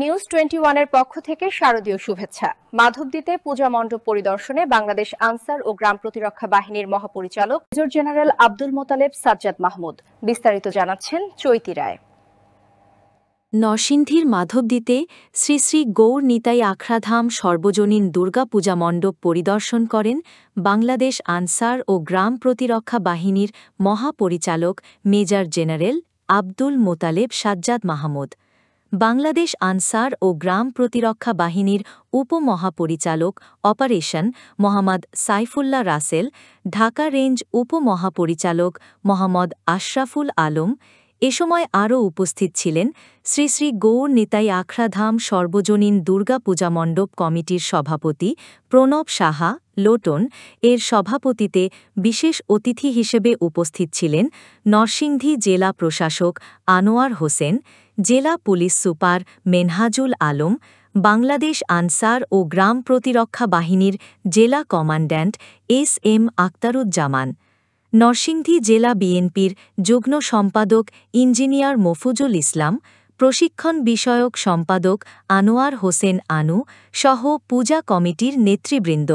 News 21 এর পক্ষ থেকে শারদীয় শুভেচ্ছা। মাধবদীতে পূজা মণ্ডপ পরিদর্শনে বাংলাদেশ আনসার ও গ্রাম প্রতিরক্ষা বাহিনীর মহাপরিচালক মেজর জেনারেল আব্দুল মোতালেব সাজ্জাদ মাহমুদ। বিস্তারিত জানাচ্ছেন চৈতি রায়। নরসিংদীর মাধবদীতে শ্রী শ্রী গৌর নিতাই আখড়াধাম সর্বজনীন দুর্গা পূজা মণ্ডপ পরিদর্শন করেন বাংলাদেশ আনসার ও গ্রাম প্রতিরক্ষা বাহিনীর মহাপরিচালক মেজর জেনারেল আব্দুল মোতালেব সাজ্জাদ মাহমুদ। বাংলাদেশ আনসার ও গ্রাম প্রতিরক্ষা বাহিনীর উপমহাপরিচালক অপারেশন মোহাম্মদ সাইফুল্লাহ রাসেল, ঢাকা রেঞ্জ উপমহাপরিচালক মোহাম্মদ আশরাফুল আলম। এ সময় আরও উপস্থিত ছিলেন শ্রী শ্রী গৌর নিতাই আখড়াধাম সর্বজনীন দুর্গা পূজা মণ্ডপ কমিটির সভাপতি প্রণব সাহা লোটন। এর সভাপতিতে বিশেষ অতিথি হিসেবে উপস্থিত ছিলেন নরসিংদী জেলা প্রশাসক আনোয়ার হোসেন, জেলা পুলিশ সুপার মেনহাজুল আলম, বাংলাদেশ আনসার ও গ্রাম প্রতিরক্ষা বাহিনীর জেলা কমান্ড্যান্ট এস.এম. আক্তারুজ্জামান, নরসিংদী জেলা বিএনপির যুগ্ম সম্পাদক ইঞ্জিনিয়ার মফুজুল ইসলাম, প্রশিক্ষণ বিষয়ক সম্পাদক আনোয়ার হোসেন আনু সহ পূজা কমিটির নেতৃবৃন্দ।